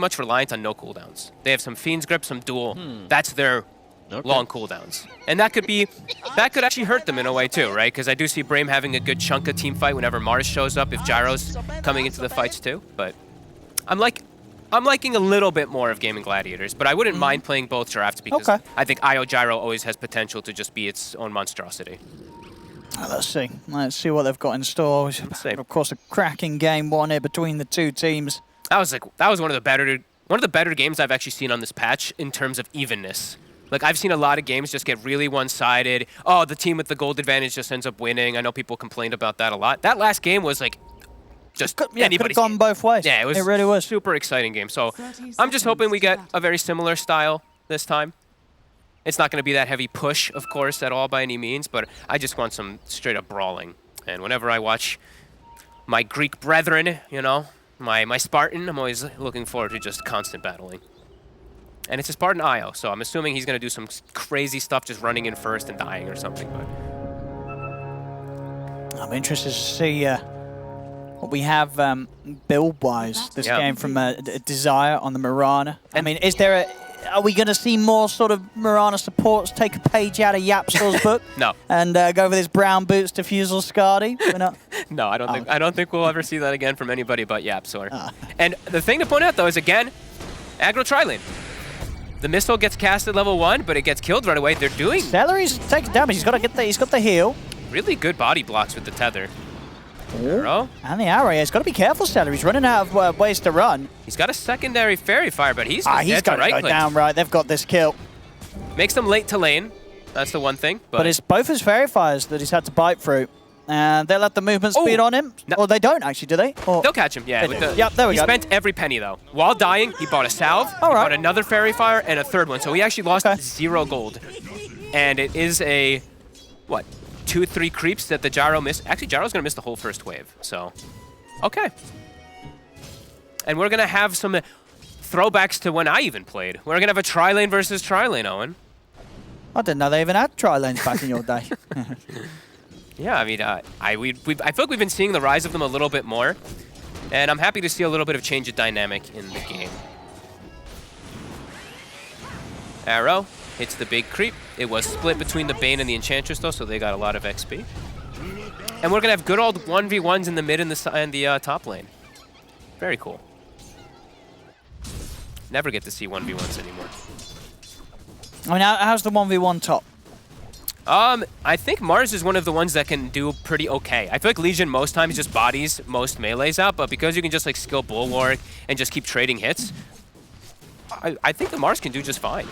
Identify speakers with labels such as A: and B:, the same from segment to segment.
A: much reliant on no cooldowns. They have some Fiend's Grip, some Duel. That's their long cooldowns. And that could actually hurt them in a way too, right? Because I do see Brame having a good chunk of team fight whenever Mars shows up, if Gyro's coming into the fights too. But I'm liking a little bit more of Gaimin Gladiators, but I wouldn't mind playing both drafts because I think IO Gyro always has potential to just be its own monstrosity.
B: Let's see. Let's see what they've got in store. Of course, a cracking game one here between the two teams.
A: That was one of the better games I've actually seen on this patch in terms of evenness. Like, I've seen a lot of games just get really one-sided. Oh, the team with the gold advantage just ends up winning. I know people complained about that a lot. That last game was like just anybody's
B: could have gone both ways.
A: Yeah, it
B: really was.
A: Super exciting game. So I'm just hoping we get a very similar style this time. It's not going to be that heavy push, of course, at all by any means, but I just want some straight-up brawling. And whenever I watch my Greek brethren, you know, my Spartan, I'm always looking forward to just constant battling. And it's a Spartan IO, so I'm assuming he's going to do some crazy stuff just running in first and dying or something. But
B: I'm interested to see what we have build-wise this game from Desire on the Mirana. I mean, are we going to see more sort of Mirana supports take a page out of Yapsor's book?
A: No.
B: And go for this brown boots defusal Skadi?
A: No, I don't think we'll ever see that again from anybody but Yapsor. And the thing to point out though is again, aggro tri-lane. The missile gets cast at level 1, but it gets killed right away. They're doing...
B: Celery's taking damage. He's got the heal.
A: Really good body blocks with the tether. Arrow.
B: And the arrow. He's got to be careful, Celery. He's running out of ways to run.
A: He's got a secondary fairy fire, but he's
B: got to go down right. They've got this kill.
A: Makes them late to lane. That's the one thing.
B: But it's both his fairy fires that he's had to bite through. And they let the movement speed on him. No. Or they don't, actually, do they? Or
A: they'll catch him, yeah.
B: Yep, there we go.
A: He spent every penny, though. While dying, he bought a salve, he bought another fairy fire, and a third one. So he actually lost 0 gold. And it is a, 2-3 creeps that the Gyro missed. Actually, Gyro's going to miss the whole first wave. So, okay. And we're going to have some throwbacks to when I even played. We're going to have a tri-lane versus tri-lane, Owen.
B: I didn't know they even had tri-lanes back in your day.
A: Yeah, I mean, I feel like we've been seeing the rise of them a little bit more, and I'm happy to see a little bit of change of dynamic in the game. Arrow hits the big creep. It was split between the Bane and the Enchantress, though, so they got a lot of XP. And we're going to have good old 1v1s in the mid and the top lane. Very cool. Never get to see 1v1s anymore.
B: I mean, how's the 1v1 top?
A: I think Mars is one of the ones that can do pretty okay. I feel like Legion most times just bodies most melees out, but because you can just like skill Bulwark and just keep trading hits, I think the Mars can do just fine.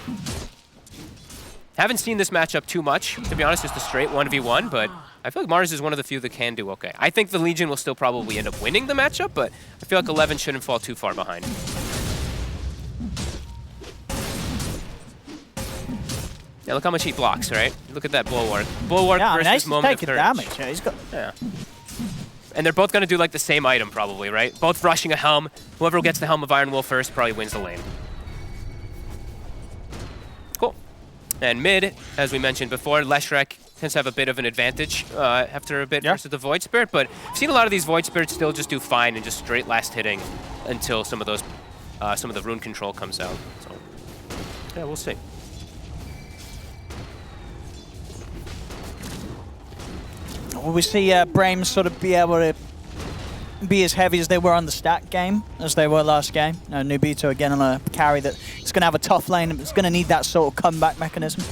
A: Haven't seen this matchup too much, to be honest, just a straight 1v1, but I feel like Mars is one of the few that can do okay. I think the Legion will still probably end up winning the matchup, but I feel like 11 shouldn't fall too far behind. Yeah, look how much he blocks, right? Look at that Bulwark. Bulwark versus Moment of Courage.
B: Damage. Yeah, he's got...
A: Yeah. And they're both going to do like the same item probably, right? Both rushing a helm. Whoever gets the Helm of Iron Will first probably wins the lane. Cool. And mid, as we mentioned before, Leshrac tends to have a bit of an advantage after a bit versus the Void Spirit, but I've seen a lot of these Void Spirits still just do fine and just straight last hitting until some of those, some of the rune control comes out. So, yeah, we'll see.
B: Will we see Brame sort of be able to be as heavy as they were on the stack game as they were last game? Nubito again on a carry that it's going to have a tough lane. It's going to need that sort of comeback mechanism.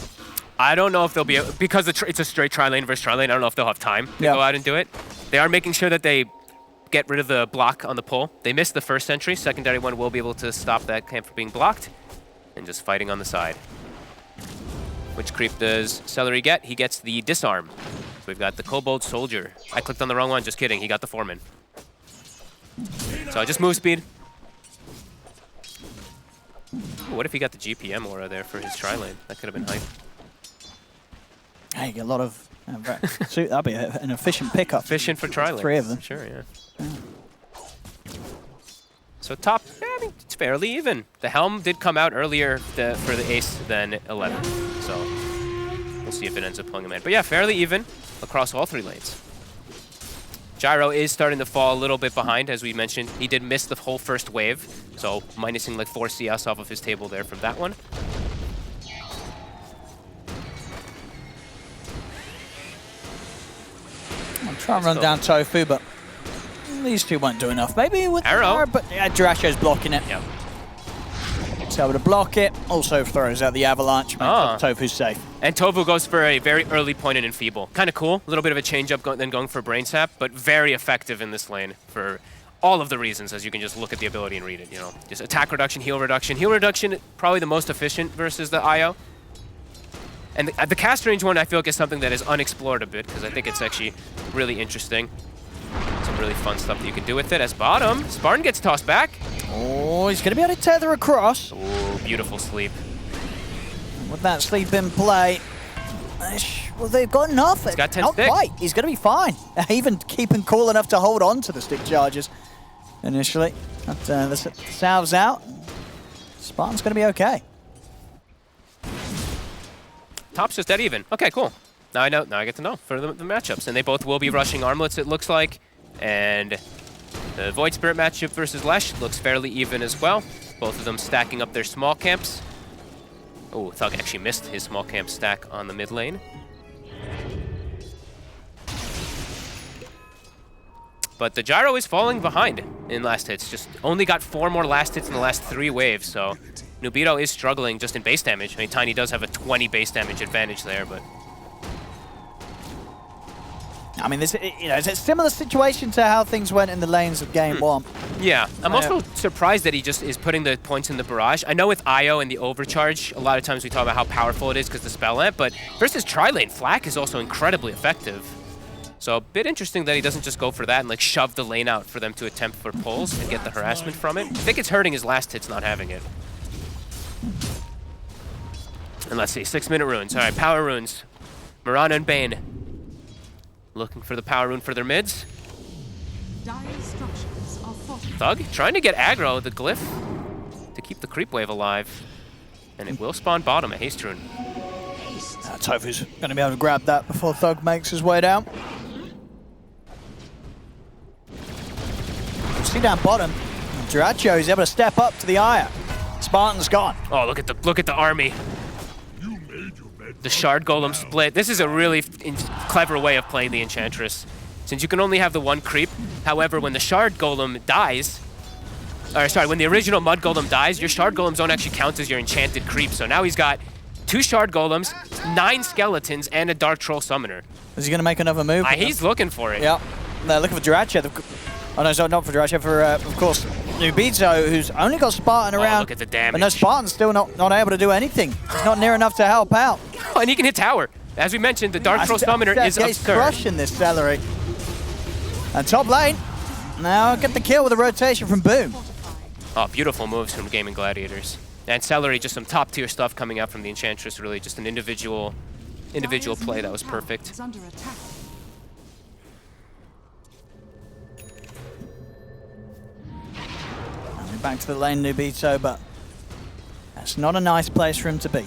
A: I don't know if they'll be able, because it's a straight tri-lane versus tri-lane, I don't know if they'll have time to go out and do it. They are making sure that they get rid of the block on the pull. They missed the first sentry. Secondary one will be able to stop that camp from being blocked and just fighting on the side. Which creep does Celery get? He gets the disarm. So we've got the Kobold Soldier. I clicked on the wrong one, just kidding. He got the Foreman. So just move speed. Ooh, what if he got the GPM aura there for his tri-lane? That could have been hype.
B: Hey, you get a lot of... that'd be an efficient pickup.
A: Efficient for tri-lane.
B: 3 of them.
A: Sure, yeah. So top, I mean, it's fairly even. The Helm did come out earlier for the Ace than 11. So we'll see if it ends up pulling him in. But yeah, fairly even across all 3 lanes. Gyro is starting to fall a little bit behind, as we mentioned. He did miss the whole first wave, so minusing like 4 CS off of his table there from that one.
B: I'm trying to run down Tofu, but these two won't do enough. Maybe with
A: Arrow,
B: but yeah, Jurasho's blocking it.
A: Yep.
B: It's able to block it. Also throws out the avalanche. Tofu's safe.
A: And Tofu goes for a very early point and enfeeble. Kind of cool. A little bit of a change-up then going for Brain Sap, but very effective in this lane for all of the reasons, as you can just look at the ability and read it. You know, just attack reduction, heal reduction. Heal reduction, probably the most efficient versus the IO. And the cast range one, I feel like, is something that is unexplored a bit, because I think it's actually really interesting. Some really fun stuff that you can do with it. As bottom, Spartan gets tossed back.
B: Oh, he's going to be able to tether across.
A: Oh, beautiful sleep.
B: With that sleep in play, well, they've got enough.
A: He's got 10
B: Not
A: stick.
B: quite. He's going to be fine. Even keeping cool enough to hold on to the stick charges initially. But the salve's out. Spartan's going to be okay.
A: Top's just dead even. Okay, cool. Now I know. Now I get to know for the matchups, and they both will be rushing armlets, it looks like, and the Void Spirit matchup versus Lesh looks fairly even as well. Both of them stacking up their small camps. Oh, Thug actually missed his small camp stack on the mid lane. But the Gyro is falling behind in last hits. Just only got 4 more last hits in the last 3 waves, so Nubito is struggling just in base damage. I mean, Tiny does have a 20 base damage advantage there, but...
B: I mean, it's a similar situation to how things went in the lanes of game 1.
A: Yeah, I'm also surprised that he just is putting the points in the barrage. I know with IO and the overcharge, a lot of times we talk about how powerful it is because the spell amp, but versus tri-lane, Flak is also incredibly effective. So a bit interesting that he doesn't just go for that and like shove the lane out for them to attempt for pulls and get the harassment from it. I think it's hurting his last hits not having it. And let's see, 6-minute runes. All right, power runes. Mirana and Bane looking for the power rune for their mids. Thug trying to get aggro the glyph to keep the creep wave alive. And it will spawn bottom a haste rune.
B: Tofu's going to be able to grab that before Thug makes his way down. See down bottom, Juracho is able to step up to the Aya. Spartan's gone.
A: Oh, look at the army. The Shard Golem split. This is a really clever way of playing the Enchantress. Since you can only have the 1 creep, however, when the Shard Golem dies, or sorry, when the original Mud Golem dies, your Shard Golems don't actually count as your enchanted creep. So now he's got 2 Shard Golems, 9 Skeletons, and a Dark Troll Summoner.
B: Is he going to make another move?
A: He's looking for it.
B: Yep. They're looking for Juracho. Oh no, sorry, not for Juracho, for, of course, Nubito, who's only got Spartan around.
A: Look at the damage.
B: But no, Spartan's still not able to do anything. He's not near enough to help out.
A: Oh, and he can hit tower. As we mentioned, the Dark Troll Summoner is absurd.
B: He's crushing this Celery. And top lane, now get the kill with a rotation from Boom.
A: Oh, beautiful moves from Gaimin Gladiators. And Celery, just some top tier stuff coming out from the Enchantress, really just an individual play that was perfect.
B: Back to the lane, Nubito, but that's not a nice place for him to be.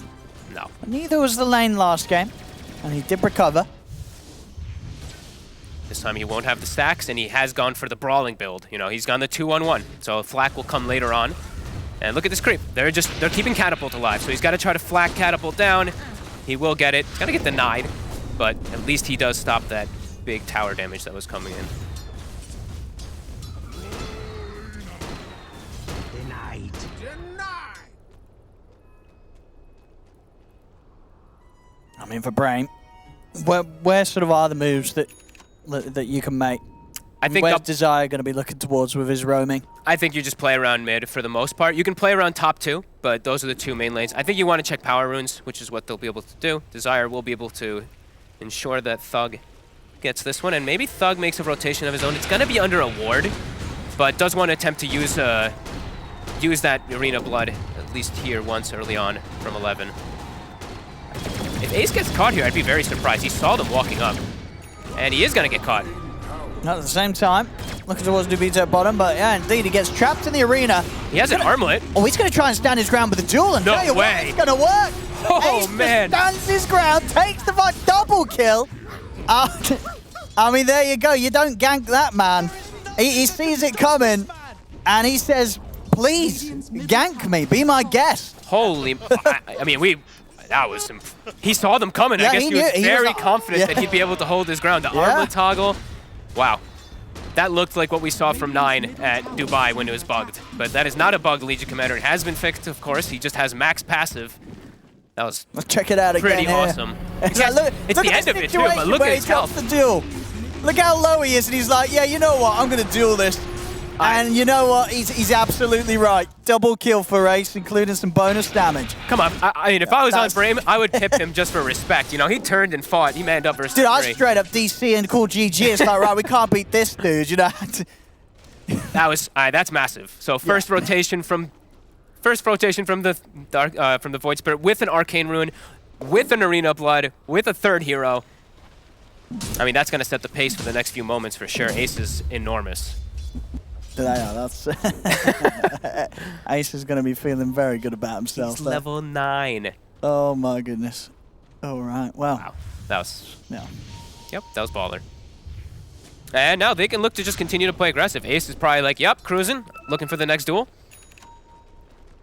A: No.
B: Neither was the lane last game, and he did recover.
A: This time he won't have the stacks, and he has gone for the brawling build. You know, he's gone the 2-1-1, so Flak will come later on. And look at this creep. They're keeping Catapult alive, so he's got to try to Flak Catapult down. He will get it. He's got to get denied, but at least he does stop that big tower damage that was coming in.
B: I mean, for Brame, where sort of are the moves that you can make?
A: I think
B: where's Desire going to be looking towards with his roaming?
A: I think you just play around mid for the most part. You can play around top 2, but those are the 2 main lanes. I think you want to check power runes, which is what they'll be able to do. Desire will be able to ensure that Thug gets this one, and maybe Thug makes a rotation of his own. It's going to be under a ward, but does want to attempt to use that Arena Blood, at least here once early on from 11. If Ace gets caught here, I'd be very surprised. He saw them walking up, and he is going to get caught.
B: Not at the same time. Looking towards Nubito at bottom, but yeah, indeed, he gets trapped in the arena.
A: He has an armlet.
B: Oh, he's going to try and stand his ground with a duel, and
A: no
B: tell you
A: way.
B: what, it's going to work.
A: Oh,
B: Ace
A: man.
B: stands his ground, takes the double kill. I mean, there you go. You don't gank that man. He sees it coming, and he says, please, gank me. Be my guest.
A: Holy... I mean, that was... He saw them coming.
B: Yeah,
A: I guess he was very confident that he'd be able to hold his ground. The armlet toggle. Wow. That looked like what we saw from 9 at Dubai when it was bugged. But that is not a bug, Legion Commander. It has been fixed, of course. He just has max passive. That was
B: check it out
A: pretty
B: again
A: awesome.
B: It's,
A: Yes,
B: like,
A: it's the end of it, too, but look at his health.
B: The duel. Look how low he is, and he's like, yeah, you know what? I'm going to duel this. And you know what? He's absolutely right. Double kill for Ace, including some bonus damage.
A: Come on. I mean, if I was on Brame, I would pip him just for respect. You know, he turned and fought. He manned up versus
B: Dude, I straight up DC and call GG. It's like, right, we can't beat this dude, you know?
A: That's massive. So first rotation from the Void Spirit with an Arcane Rune, with an Arena Blood, with a third hero. I mean, that's going to set the pace for the next few moments for sure. Ace is enormous.
B: Yeah, that's Ace is going to be feeling very good about himself.
A: He's level 9.
B: Oh my goodness. All right. Well.
A: Wow. That was.
B: Yeah.
A: Yep. That was baller. And now they can look to just continue to play aggressive. Ace is probably like, yep, cruising, looking for the next duel.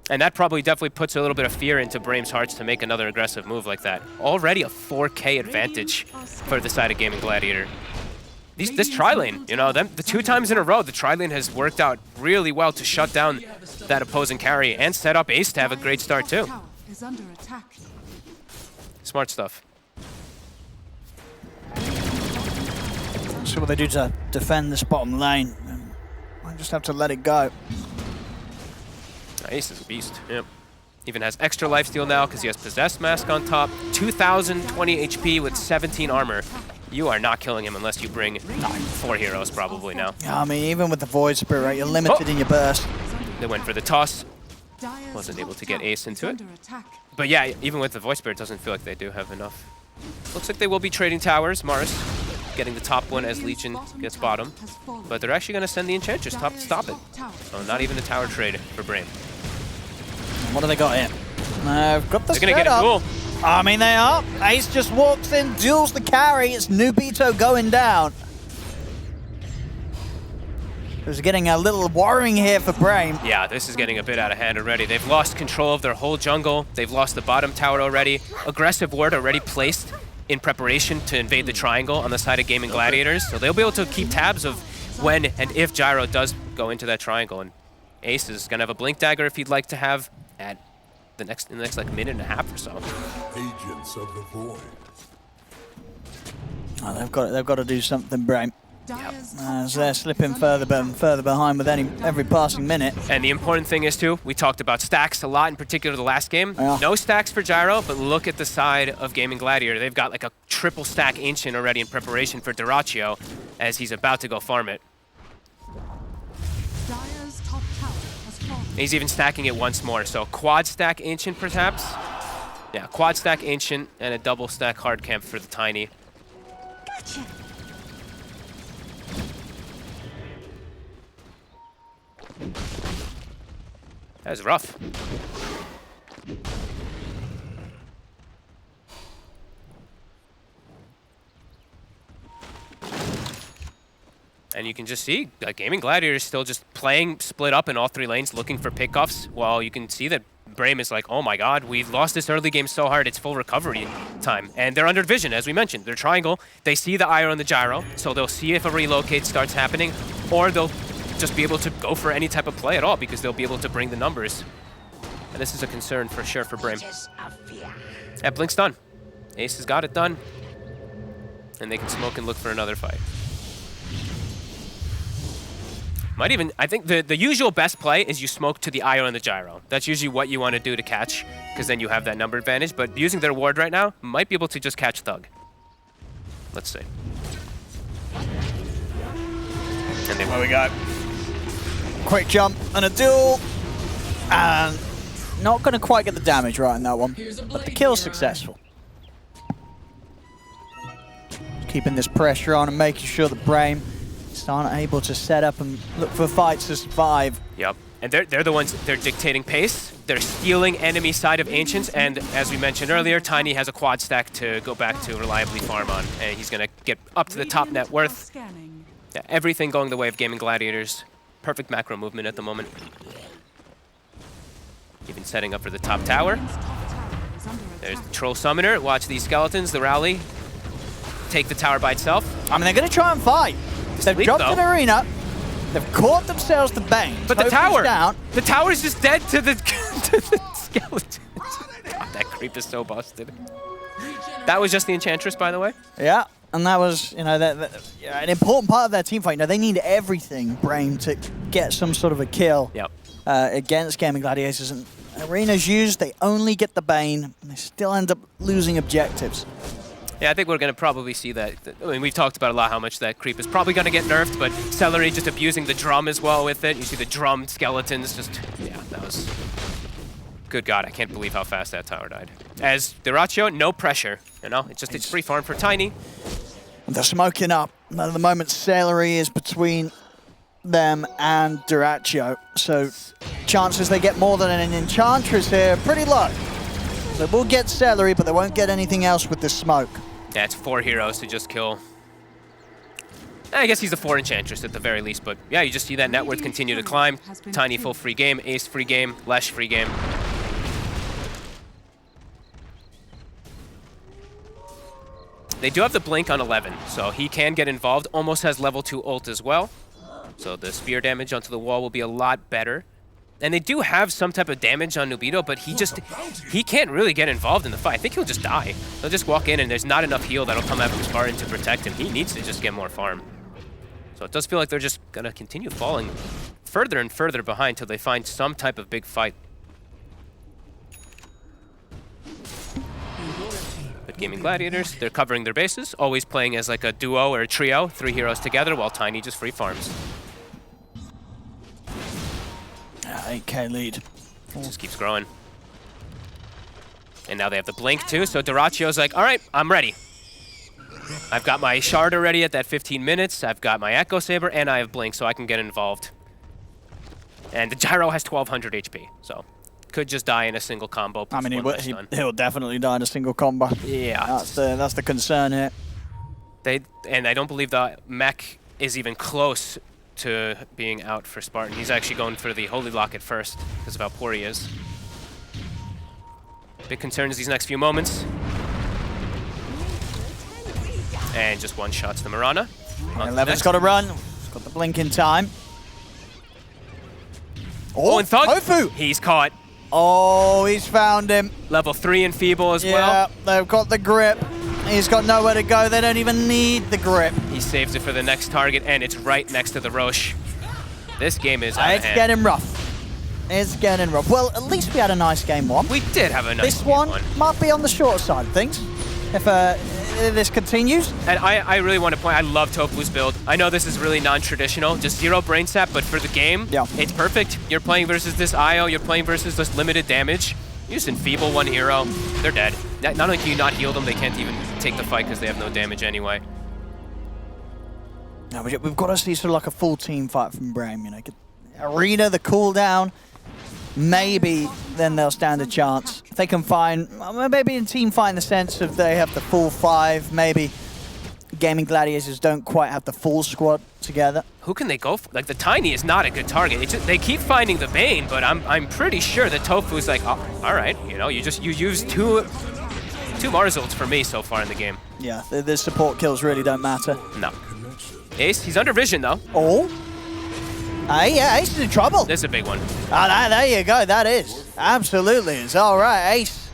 A: And that probably definitely puts a little bit of fear into Brame's hearts to make another aggressive move like that. Already a 4K advantage for the side of Gaimin Gladiator. This tri-lane, you know, the 2 times in a row, the tri-lane has worked out really well to shut down that opposing carry and set up Ace to have a great start too. Smart stuff.
B: See what they do to defend this bottom lane. I just have to let it go.
A: Ace is a beast. Yep. Even has extra lifesteal now because he has Possessed Mask on top. 2,020 HP with 17 armor. You are not killing him unless you bring 4 heroes probably now.
B: Yeah, I mean, even with the Void Spirit, right, you're limited in your burst.
A: They went for the toss. Wasn't able to get Ace into it. But yeah, even with the Void Spirit, it doesn't feel like they do have enough. Looks like they will be trading towers. Mars getting the top one as Legion gets bottom. But they're actually going to send the Enchantress top to stop it. Oh, not even a tower trade for Brame.
B: What do they got here? They've got the
A: They're going to get a duel.
B: I mean, they are. Ace just walks in, duels the carry. It's Nubito going down. There's getting a little worrying here for Brame.
A: Yeah, this is getting a bit out of hand already. They've lost control of their whole jungle. They've lost the bottom tower already. Aggressive ward already placed in preparation to invade the triangle on the side of Gaimin Gladiators. So they'll be able to keep tabs of when and if Gyro does go into that triangle. And Ace is going to have a Blink Dagger if he'd like to have at in the next like minute and a half or so.
C: Agents of the Void.
B: Oh, they've got to do something, Brame.
A: Yep.
B: As they're slipping further behind with every passing minute.
A: And the important thing is too, we talked about stacks a lot, in particular the last game.
B: Yeah.
A: No stacks for Gyro, but look at the side of Gaimin Gladiator. They've got like a triple stack Ancient already in preparation for Dyrachyo as he's about to go farm it. He's even stacking it once more, so quad stack Ancient perhaps? Yeah, quad stack Ancient and a double stack Hard Camp for the Tiny.
D: Gotcha.
A: That was rough. And you can just see Gaimin Gladiator is still just playing split up in all 3 lanes, looking for pickoffs, while you can see that Brame is like, oh my god, we lost this early game so hard, it's full recovery time. And they're under vision, as we mentioned. They're triangle, they see the Ire on the Gyro, so they'll see if a relocate starts happening, or they'll just be able to go for any type of play at all, because they'll be able to bring the numbers. And this is a concern for sure for Brame. Yeah, Blink's done. Ace has got it done. And they can smoke and look for another fight. Might even, I think the usual best play is you smoke to the Io and the Gyro. That's usually what you want to do to catch, because then you have that number advantage. But using their ward right now, might be able to just catch Thug. Let's see. And there we go.
B: Quick jump and a duel. And not going to quite get the damage right in that one, but the kill's successful. Keeping this pressure on and making sure that Brame aren't able to set up and look for fights to survive.
A: Yep. And they're the ones, they're dictating pace. They're stealing enemy side of Ancients, and as we mentioned earlier, Tiny has a quad stack to go back to reliably farm on, and he's gonna get up to the top net worth. Yeah, everything going the way of Gaimin Gladiators. Perfect macro movement at the moment. Even setting up for the top tower. There's the Troll Summoner. Watch these skeletons, the rally. Take the tower by itself.
B: I mean, they're gonna try and fight. They've dropped an arena. They've caught themselves the Bane.
A: But the tower! Down. The tower's just dead to the, to the skeletons. God, that creep is so busted. That was just the Enchantress, by the way.
B: Yeah, and that was, you know, an important part of their team fight. You know, they need everything, Brame, to get some sort of a kill against Gaimin Gladiators. And arena's used, they only get the Bane, and they still end up losing objectives.
A: Yeah, I think we're going to probably see that. I mean, we've talked about a lot how much that creep is probably going to get nerfed, but Celery just abusing the drum as well with it. You see the drum skeletons just, yeah, that was... Good God, I can't believe how fast that tower died. As Dyrachyo, no pressure, you know? It's free farm for Tiny.
B: They're smoking up. At the moment, Celery is between them and Dyrachyo, so chances they get more than an Enchantress here are pretty low. They will get Celery, but they won't get anything else with this smoke.
A: Yeah, it's 4 heroes to just kill. I guess he's a 4 Enchantress at the very least, but yeah, you just see that net worth continue to climb. Tiny full free game, Ace free game, Lesh free game. They do have the blink on 11, so he can get involved. Almost has level 2 ult as well. So the spear damage onto the wall will be a lot better. And they do have some type of damage on Nubito, but he can't really get involved in the fight. I think he'll just die. He'll just walk in and there's not enough heal that'll come out from Spartan to protect him. He needs to just get more farm. So it does feel like they're just gonna continue falling further and further behind till they find some type of big fight. But Gaimin Gladiators, they're covering their bases, always playing as like a duo or a trio, 3 heroes together, while Tiny just free farms.
B: 8k lead.
A: It just keeps growing. And now they have the blink too, so Dyrachyo's like, all right, I'm ready. I've got my shard already at that 15 minutes, I've got my Echo Saber, and I have blink, so I can get involved. And the Gyro has 1200 HP, so could just die in a single combo.
B: I mean, he'll definitely die in a single combo.
A: Yeah.
B: That's the concern here.
A: And I don't believe the mech is even close to being out for Spartan. He's actually going for the Holy Locket first because of how poor he is. Big concern is these next few moments. And just one-shots the Mirana.
B: 11's got to run. He's got the blink in time.
A: Oh, and Thug!
B: Tofu!
A: He's caught.
B: Oh, he's found him.
A: Level 3 Enfeeble as well.
B: Yeah, they've got the grip. He's got nowhere to go. They don't even need the grip.
A: He saves it for the next target, and it's right next to the Roche. This game is out of hand.
B: It's getting rough. It's getting rough. Well, at least we had a nice game 1.
A: We did have a nice
B: this
A: game 1.
B: This one might be on the shorter side of things if this continues.
A: And I really want to point, I love Tofu's build. I know this is really non-traditional, just 0 brain sap, but for the game, it's perfect. You're playing versus this IO, you're playing versus this limited damage. You just enfeeble 1 hero, they're dead. Not only can you not heal them, they can't even take the fight because they have no damage anyway.
B: No, we've got to see sort of like a full team fight from Brame, you know. Arena, the cooldown, maybe then they'll stand a chance. If they can find, maybe a team fight in the sense of they have the full 5, maybe Gaimin Gladiators don't quite have the full squad together.
A: Who can they go for? Like, the Tiny is not a good target. They keep finding the Bane, but I'm pretty sure that Tofu's like, oh, all right, you know, you used two Mars ults for me so far in the game.
B: Yeah, the support kills really don't matter.
A: No. Ace, he's under vision though.
B: Oh. Yeah, Ace is in trouble.
A: This is a big one.
B: There you go, that is. Absolutely is. All right, Ace.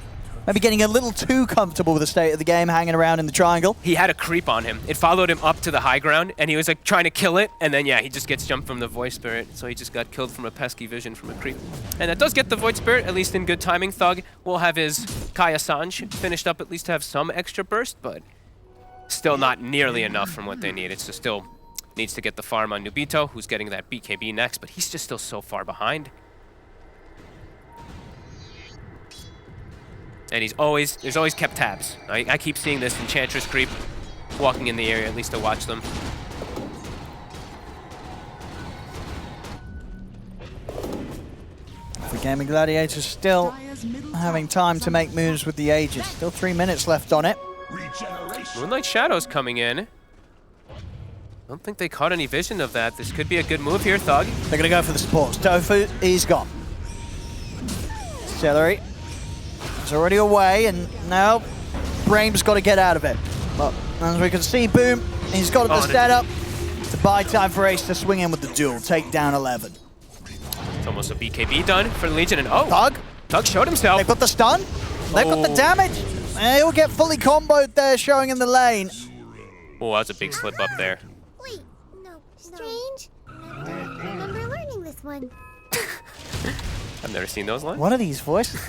B: Maybe getting a little too comfortable with the state of the game, hanging around in the triangle.
A: He had a creep on him. It followed him up to the high ground, and he was like trying to kill it, and then yeah, he just gets jumped from the Void Spirit, so he just got killed from a pesky vision from a creep. And that does get the Void Spirit, at least in good timing. Thug will have his Kaya Sanj finished up, at least to have some extra burst, but still not nearly enough from what they need. It's just still needs to get the farm on Nubito, who's getting that BKB next, but he's just still so far behind. And there's always kept tabs. I keep seeing this Enchantress creep walking in the area, at least to watch them.
B: Gaimin Gladiators still having time to make moves with the Aegis. Still 3 minutes left on it.
A: Moonlight Shadows coming in. I don't think they caught any vision of that. This could be a good move here, Thug.
B: They're going to go for the supports. Tofu, he's gone. Celery is already away, and now Brame's got to get out of it. But as we can see, Boom, he's got the setup to buy time for Ace to swing in with the duel, take down 11.
A: It's almost a BKB done for the Legion, and Thug showed himself.
B: They've got the stun, they've got the damage, and he'll get fully comboed there, showing in the lane.
A: Oh, that's a big slip up there.
D: Wait, no, strange. I remember learning this one.
A: I've never seen those lines.
B: What are these voices?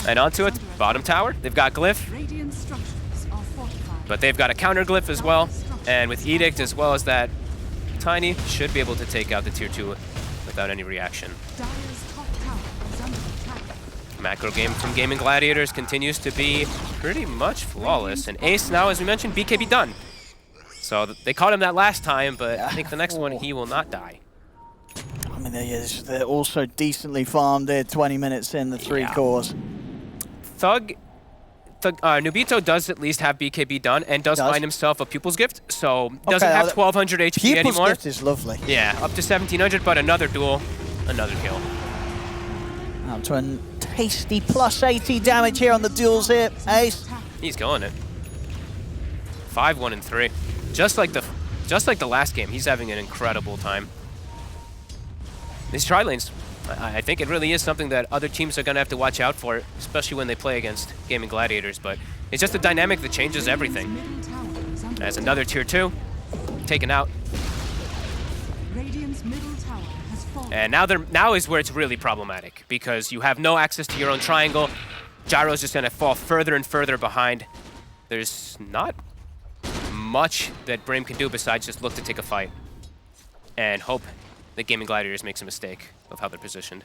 A: And onto it, bottom tower. They've got Glyph, but they've got a counter Glyph as well. And with Edict as well as that Tiny, should be able to take out the tier 2 without any reaction. Macro game from Gaimin Gladiators continues to be pretty much flawless. And Ace now, as we mentioned, BKB done. So they caught him that last time, but I think the next one he will not die.
B: I mean, they're also decently farmed there, 20 minutes in the 3 cores.
A: Nubito does at least have BKB done and does find himself a Pupil's Gift, so doesn't have 1200 HP anymore.
B: Pupil's Gift is lovely.
A: Yeah, up to 1700, but another duel, another kill.
B: Up to a tasty plus 80 damage here on the duels here, Ace.
A: He's killing it. 5-1 and 3. Just like the last game, he's having an incredible time. These tri-lanes, I think it really is something that other teams are going to have to watch out for, especially when they play against Gaimin Gladiators, but it's just a dynamic that changes everything. As another tier 2 taken out. And now is where it's really problematic, because you have no access to your own triangle. Gyro's just going to fall further and further behind. There's not much that Brame can do besides just look to take a fight and hope that Gaimin Gladiators makes a mistake of how they're positioned.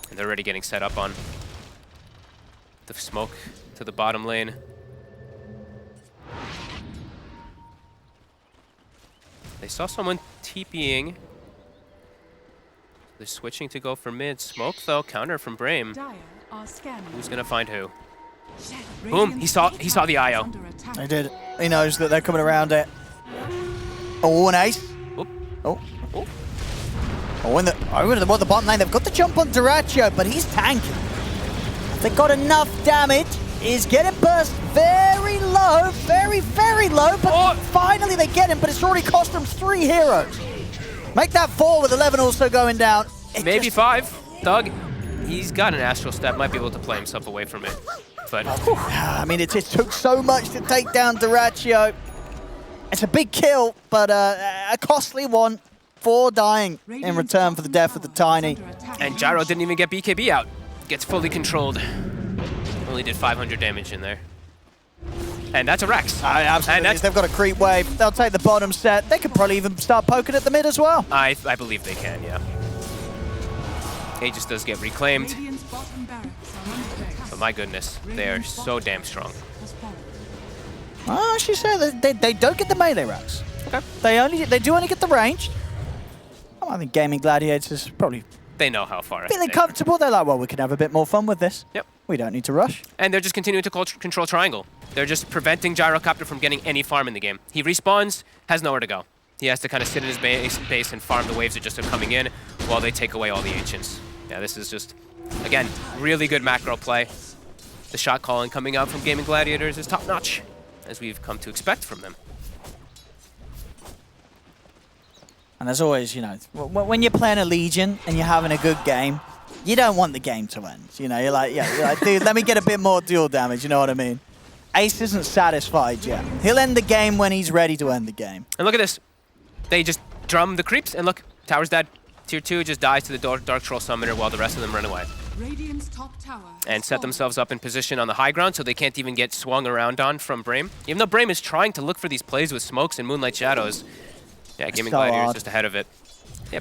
A: And they're already getting set up on the smoke to the bottom lane. They saw someone TPing. They're switching to go for mid. Smoke though, counter from Brame. Who's gonna find who? Boom, he saw the IO.
B: They did. He knows that they're coming around it. Oh, an Ace.
A: Oop.
B: Oh. Oh. Oh, in the bottom lane. They've got the jump on Duraccio, but he's tanking. They've got enough damage. He's getting burst very low, very, very low, but finally they get him, but it's already cost them 3 heroes. Make that 4 with 11 also going down.
A: Maybe 5. Thug, he's got an Astral Step, might be able to play himself away from it. But
B: I mean, it just took so much to take down Duraccio. It's a big kill, but a costly one for dying in return for the death of the Tiny.
A: And Gyro didn't even get BKB out. Gets fully controlled. Only did 500 damage in there. And that's a Rex.
B: Absolutely. And they've got a creep wave. They'll take the bottom set. They could probably even start poking at the mid as well.
A: I believe they can, yeah. Aegis does get reclaimed. But my goodness, they are so damn strong.
B: Oh, she said they don't get the melee racks.
A: Okay.
B: They do only get the range. I think Gaimin Gladiators probably...
A: They know how far.
B: Feeling comfortable. They're like, well, we can have a bit more fun with this.
A: Yep.
B: We don't need to rush.
A: And they're just continuing to control triangle. They're just preventing Gyrocopter from getting any farm in the game. He respawns, has nowhere to go. He has to kind of sit in his base and farm the waves that just are coming in while they take away all the ancients. Yeah, this is just, again, really good macro play. The shot calling coming out from Gaimin Gladiators is top notch, as we've come to expect from them.
B: And as always, you know, when you're playing a Legion and you're having a good game, you don't want the game to end. You know, you're like, dude, let me get a bit more duel damage, you know what I mean? Ace isn't satisfied yet. He'll end the game when he's ready to end the game.
A: And look at this. They just drum the creeps, and look, tower's dead. Tier 2 just dies to the Dark Troll Summoner while the rest of them run away. And set themselves up in position on the high ground so they can't even get swung around on from Brame. Even though Brame is trying to look for these plays with smokes and Moonlight Shadows, yeah, Gaimin Gladiators is just ahead of it. Yeah,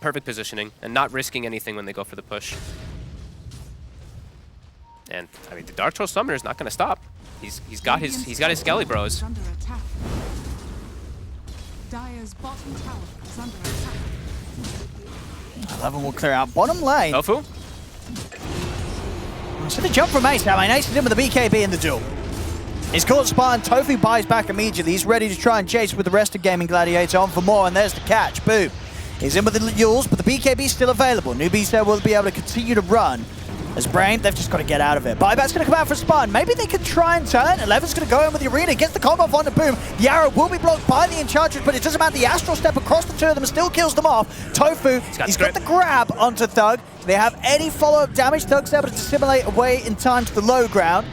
A: perfect positioning and not risking anything when they go for the push. And I mean, the Dark Troll Summoner is not going to stop. He's got his Skelly Bros.
E: Dire's bottom tower is under attack.
B: 11 will clear out bottom lane.
A: Tofu?
B: So the jump from Ace. I mean, Ace is in with the BKB in the duel. He's caught Spartan. Tofu buys back immediately. He's ready to try and chase with the rest of Gaimin Gladiator on for more, and there's the catch. Boom. He's in with the Yules, but the BKB is still available. Newbies there will be able to continue to run. As Brame, they've just got to get out of it. Buyback's going to come out for Spartan. Maybe they can try and turn. 11's going to go in with the arena, gets the combo off onto Boom. The arrow will be blocked by the Enchantress, but it doesn't matter. The Astral Step across the two of them still kills them off. Tofu, he's got the grab onto Thug. Do they have any follow-up damage? Thug's able to dissimulate away in time to the low ground.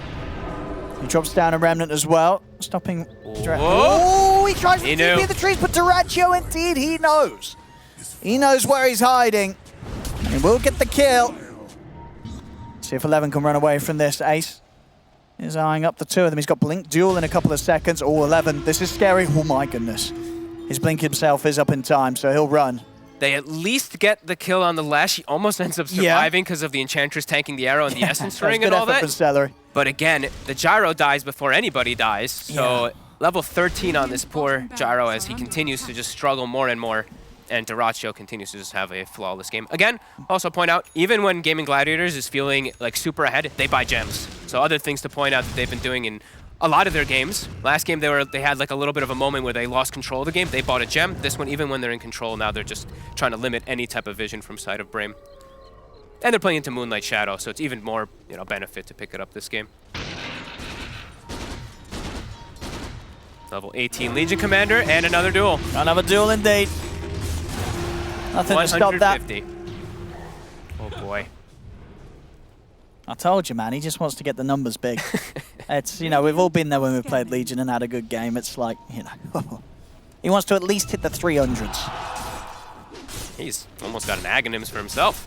B: He drops down a Remnant as well, stopping... Oh, he tries to TP in the trees, but Duraccio, indeed, he knows. He knows where he's hiding. He will get the kill. See if 11 can run away from this. Ace is eyeing up the two of them. He's got Blink Duel in a couple of seconds. Oh, 11. This is scary. Oh, my goodness. His Blink himself is up in time, so he'll run.
A: They at least get the kill on the Lash. He almost ends up surviving because of the Enchantress tanking the arrow and the Essence Ring and all that. But again, the Gyro dies before anybody dies. So level 13 on this poor Gyro as he continues to just struggle more and more. And Duraccio continues to just have a flawless game. Again, also point out, even when Gaimin Gladiators is feeling like super ahead, they buy gems. So other things to point out that they've been doing in a lot of their games. Last game, they had like a little bit of a moment where they lost control of the game. They bought a gem. This one, even when they're in control, now they're just trying to limit any type of vision from side of Brame. And they're playing into Moonlight Shadow, so it's even more, benefit to pick it up this game. Level 18 Legion Commander and another duel.
B: Another duel indeed. Nothing to stop that.
A: Oh boy.
B: I told you, man, he just wants to get the numbers big. It's, we've all been there when we've played Legion and had a good game. It's like, he wants to at least hit the 300s.
A: He's almost got an Aghanims for himself.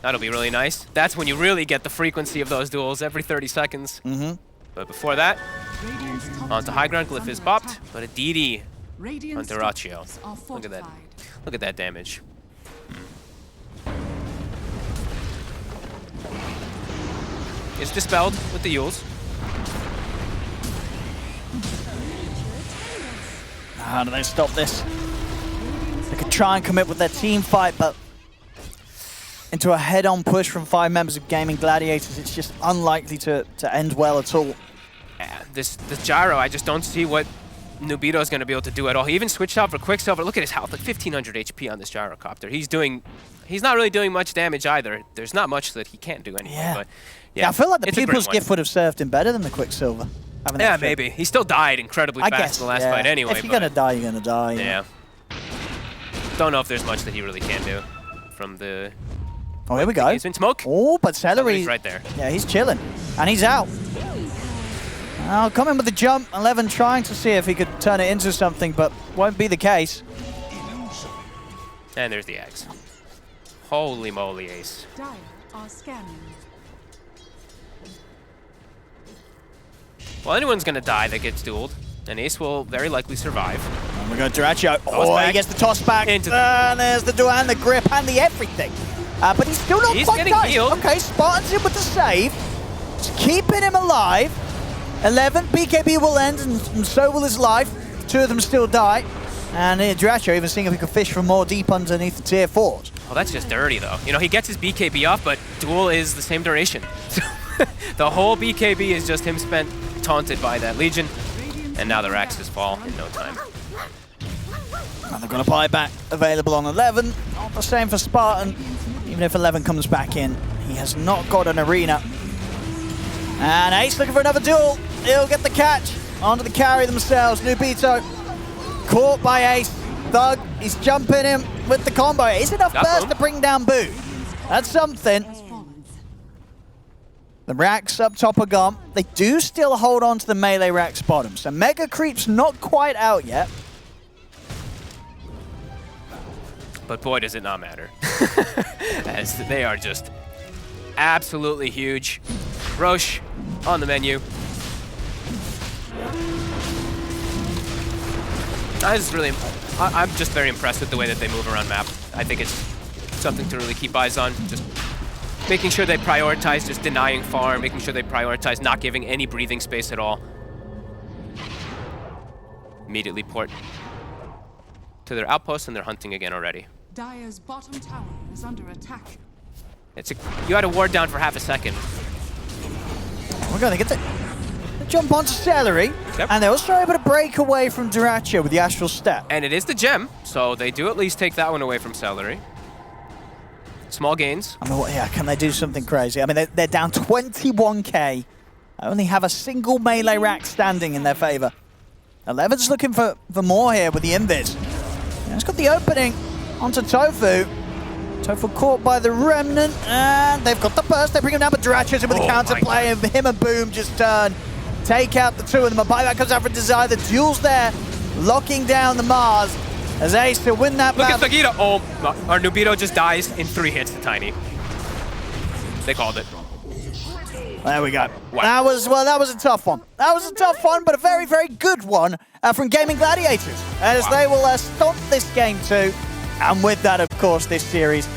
A: That'll be really nice. That's when you really get the frequency of those duels every 30 seconds. But before that, onto high ground, Glyph is popped, but a DD on Duraccio. Look at that. Look at that damage. It's dispelled with the Yules.
B: How do they stop this? They could try and commit with their team fight, but into a head-on push from 5 members of Gaimin Gladiators, it's just unlikely to end well at all.
A: Yeah, this Gyro, I just don't see what Nubito is going to be able to do at all. He even switched out for Quicksilver. Look at his health, like 1500 HP on this Gyrocopter. He's not really doing much damage either. There's not much that he can't do anyway. But
B: yeah, I feel like the Pupil's Gift would have served him better than the Quicksilver.
A: Yeah, maybe. He still died incredibly fast in the last fight anyway.
B: If you're going to die, you're going to die.
A: Yeah. Don't know if there's much that he really can do from the...
B: Oh, here we go.
A: He's in smoke.
B: Oh, but Celery's
A: right there.
B: Yeah, he's chilling. And he's out. I'll come in with the jump. 11 trying to see if he could turn it into something, but won't be the case.
A: And there's the Axe. Holy moly, Ace.
E: Dire are scanning.
A: Well, anyone's going to die that gets dueled, and Ace will very likely survive.
B: And we got Duraccio. Oh, he gets the toss back. And there's the duel and the grip and the everything. But he's still not quite done. Okay, Spartan's in with the save. Just keeping him alive. 11, BKB will end, and so will his life. 2 of them still die. And Duraccio even seeing if he could fish for more deep underneath the tier 4s.
A: Well, that's just dirty, though. He gets his BKB off, but duel is the same duration. The whole BKB is just him spent taunted by that Legion, and now the Raxes fall in no time.
B: And they've got a buyback available on 11. Not the same for Spartan. Even if 11 comes back in, he has not got an arena. And Ace looking for another duel. He'll get the catch onto the carry themselves. Nubito caught by Ace. Thug, he's jumping him with the combo. Is enough burst to bring down Boo. That's something. The racks up top are gone. They do still hold on to the melee racks bottom. So Mega Creep's not quite out yet.
A: But boy, does it not matter. As they are just absolutely huge. Roche on the menu. I'm just very impressed with the way that they move around map. I think it's something to really keep eyes on. Just making sure they prioritize just denying farm, making sure they prioritize not giving any breathing space at all. immediately port to their outpost, and they're hunting again already.
E: Dire's bottom tower is under attack.
A: You had a ward down for half a second.
B: We're going to get the jump onto Celery, and they're also able to break away from Dyrachyo with the Astral Step.
A: And it is the gem, so they do at least take that one away from Celery. Small gains.
B: I mean, yeah, can they do something crazy? I mean, they're down 21k. I only have a single melee rack standing in their favor. 11's looking for more here with the invis. Yeah, it's got the opening onto Tofu. Tofu caught by the Remnant, and they've got the burst. They bring him down, but Dyrachyo's in with the counterplay, and him and Boom just turn. Take out the two of them. A buyback comes out for Desire. The duel's there, locking down the Mars as Ace to win that
A: battle.
B: battle.
A: Look at Sagita. Oh, our Nubito just dies in 3 hits to Tiny. They called it.
B: There we go.
A: Wow.
B: That was a tough one. That was a tough one, but a very, very good one from Gaimin Gladiators, as they will stomp this game too. And with that, of course, this series